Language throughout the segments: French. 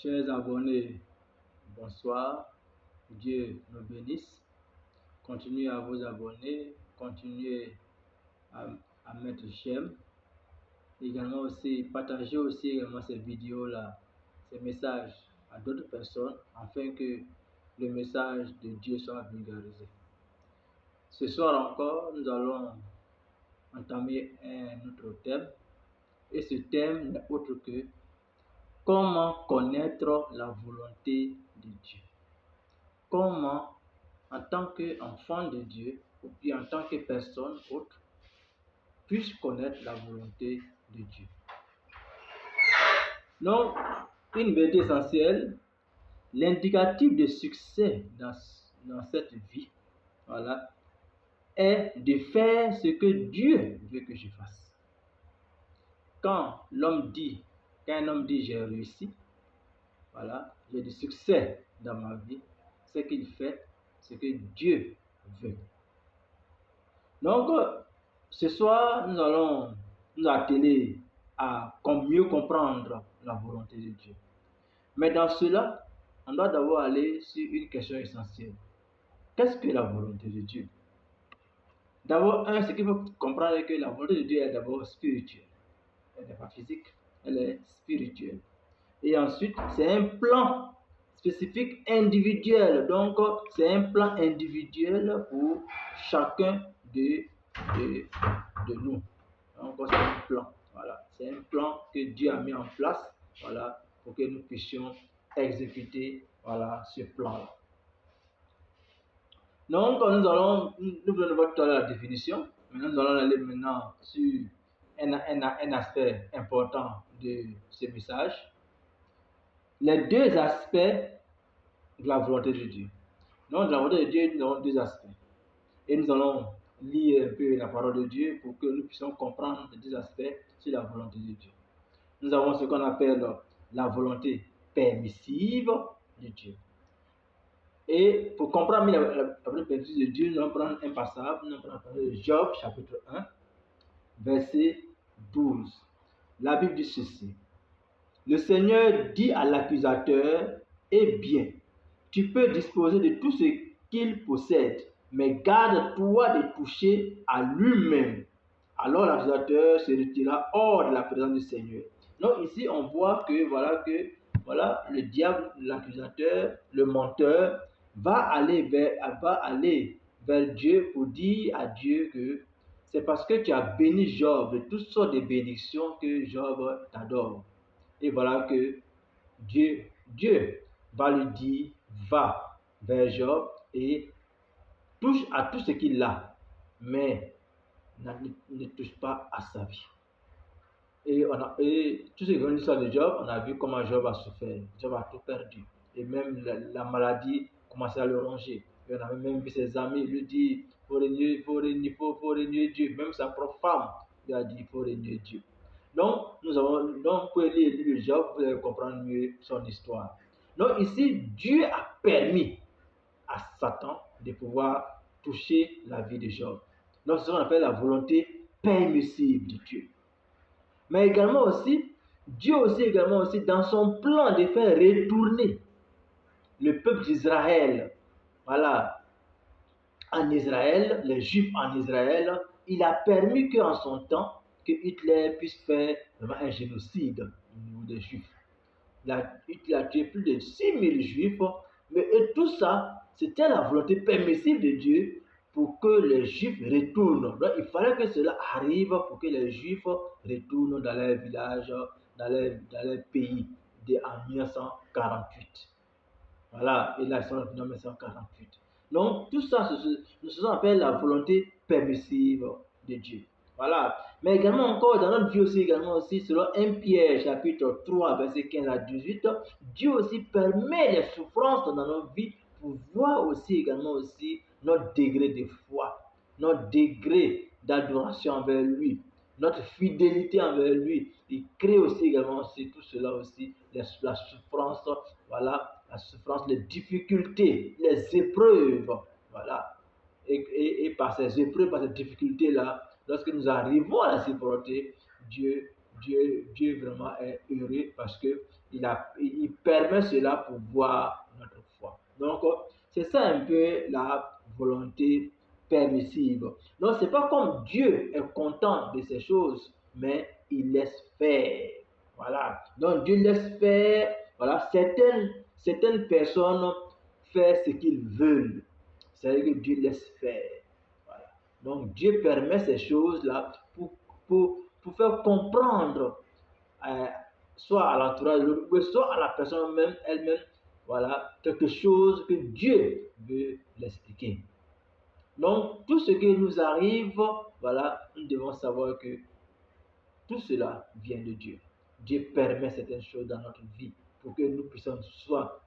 Chers abonnés, bonsoir. Dieu nous bénisse. Continuez à vous abonner, continuez à mettre j'aime. Également aussi, partagez aussi également ces vidéos-là, ces messages à d'autres personnes afin que le message de Dieu soit vulgarisé. Ce soir encore, nous allons entamer un autre thème. Et ce thème n'est autre que comment connaître la volonté de Dieu. Comment, en tant qu'enfant de Dieu, ou bien en tant que personne autre, puisse connaître la volonté de Dieu. Donc, une vérité essentielle, l'indicatif de succès dans cette vie, voilà, est de faire ce que Dieu veut que je fasse. Quand un homme dit j'ai réussi, voilà, j'ai du succès dans ma vie, c'est qu'il fait ce que Dieu veut. Donc, ce soir, nous allons nous atteler à mieux comprendre la volonté de Dieu. Mais dans cela, on doit d'abord aller sur une question essentielle. Qu'est-ce que la volonté de Dieu? D'abord, ce qu'il faut comprendre est que la volonté de Dieu est d'abord spirituelle. Elle n'est pas physique, elle est spirituelle. Et ensuite, c'est un plan spécifique individuel. Donc, c'est un plan individuel pour chacun de nous. Donc, c'est un plan. Voilà. C'est un plan que Dieu a mis en place, voilà, pour que nous puissions exécuter, voilà, ce plan-là. Donc, nous venons de voir tout à l'heure la définition. Maintenant, nous allons aller maintenant sur un aspect important de ce message. Les deux aspects de la volonté de Dieu. Donc, la volonté de Dieu, nous avons deux aspects. Et nous allons lire un peu la parole de Dieu pour que nous puissions comprendre les deux aspects sur la volonté de Dieu. Nous avons ce qu'on appelle la volonté permissive de Dieu. Et pour comprendre la volonté permissive de Dieu, nous allons prendre un passage, nous allons prendre Job chapitre 1, verset 12. La Bible dit ceci. Le Seigneur dit à l'accusateur, eh bien, tu peux disposer de tout ce qu'il possède, mais garde-toi de toucher à lui-même. Alors l'accusateur se retira hors de la présence du Seigneur. Donc ici, on voit que le diable, l'accusateur, le menteur, va aller vers Dieu pour dire à Dieu que c'est parce que tu as béni Job de toutes sortes de bénédictions que Job t'adore. Et voilà que Dieu va lui dire, va vers Job et touche à tout ce qu'il a, mais ne touche pas à sa vie. Et tout ce qui est l'histoire de Job, on a vu comment Job a souffert. Job a tout perdu. Et même la maladie commençait à le ronger. Et on a même vu ses amis lui dire, il faut régner Dieu. Même sa propre femme lui a dit, il faut régner Dieu. Donc, vous pouvez lire le livre de Job, vous allez comprendre mieux son histoire. Donc ici, Dieu a permis à Satan de pouvoir toucher la vie de Job. Donc, c'est ce qu'on appelle la volonté permissive de Dieu. Mais également aussi, Dieu également aussi, dans son plan de faire retourner le peuple d'Israël, voilà, en Israël, les Juifs en Israël, il a permis qu'en son temps, que Hitler puisse faire vraiment un génocide au niveau des Juifs. Hitler a tué plus de 6000 Juifs, mais tout ça, c'était la volonté permissive de Dieu pour que les Juifs retournent. Donc, il fallait que cela arrive pour que les Juifs retournent dans leur village, dans leur pays en 1948. Voilà, et là, ils sont en 1948. Donc, tout ça, ce qu'on appelle la volonté permissive de Dieu. Voilà. Mais également encore, dans notre vie aussi, selon 1 Pierre chapitre 3, verset 15 à 18, Dieu aussi permet les souffrances dans notre vie pour voir aussi également aussi notre degré de foi, notre degré d'adoration envers lui, notre fidélité envers lui. Il crée aussi également aussi tout cela aussi, la souffrance, voilà, la souffrance, les difficultés, les épreuves, voilà. Et par ces épreuves, par ces difficultés-là, lorsque nous arrivons à la supporter, Dieu vraiment est heureux parce que il permet cela pour voir notre foi. Donc, c'est ça un peu la volonté permissive. Donc, c'est pas comme Dieu est content de ces choses, mais il laisse faire. Voilà. Donc, Dieu laisse faire. Voilà. Certaines personnes font ce qu'ils veulent. C'est-à-dire que Dieu laisse faire. Voilà. Donc, Dieu permet ces choses-là pour faire comprendre soit à l'entourage, soit à la personne même elle-même, voilà, quelque chose que Dieu veut l'expliquer. Donc, tout ce qui nous arrive, voilà, nous devons savoir que tout cela vient de Dieu. Dieu permet certaines choses dans notre vie pour que nous puissions soit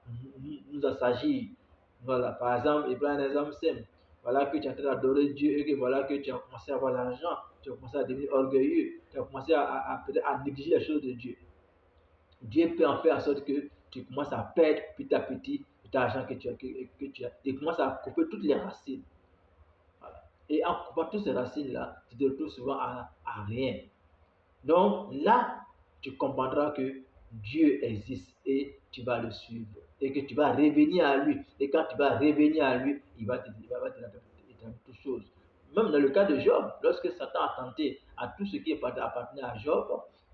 nous assagir. Voilà, par exemple, il prend un exemple simple. Voilà que tu es en train d'adorer Dieu et que voilà que tu as commencé à avoir l'argent, tu as commencé à devenir orgueilleux, tu as commencé à négliger les choses de Dieu. Dieu peut en faire en sorte que tu commences à perdre petit à petit cet argent que tu as et commences à couper toutes les racines. Voilà. Et en coupant toutes ces racines-là, tu te retrouves souvent à rien. Donc là, tu comprendras que Dieu existe et tu vas le suivre et que tu vas revenir à lui. Et quand tu vas revenir à lui, il va te donner toutes choses. Même dans le cas de Job, lorsque Satan a tenté à tout ce qui appartenait à Job,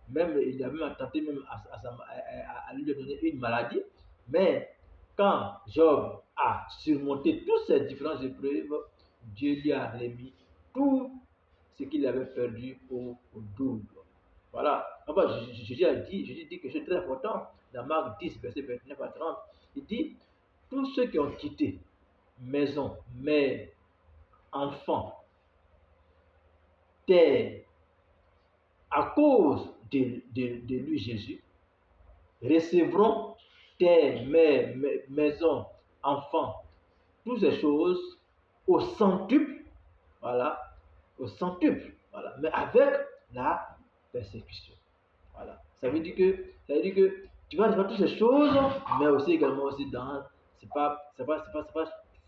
même il a même tenté même à lui donner une maladie. Mais quand Job a surmonté toutes ces différentes épreuves, Dieu lui a remis tout ce qu'il avait perdu au double. Voilà. Enfin, Jésus a dit quelque chose de très important dans Marc 10, verset 29 à 30. Il dit, tous ceux qui ont quitté maison, mère, enfants, terre, à cause de lui, Jésus, recevront terre, mère, maison, enfants, toutes ces choses au centuple, voilà, au centuple, voilà, mais avec la persécution. Voilà. Ça veut dire que tu vas faire toutes ces choses, mais aussi également aussi dans, c'est pas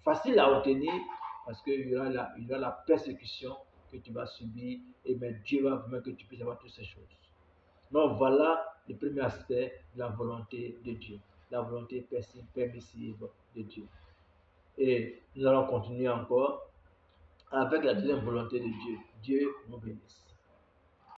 facile à obtenir parce qu'il y aura la persécution que tu vas subir et mais Dieu va vraiment que tu puisses avoir toutes ces choses. Donc voilà le premier aspect de la volonté de Dieu, la volonté permissive de Dieu. Et nous allons continuer encore avec la deuxième volonté de Dieu. Dieu nous bénisse.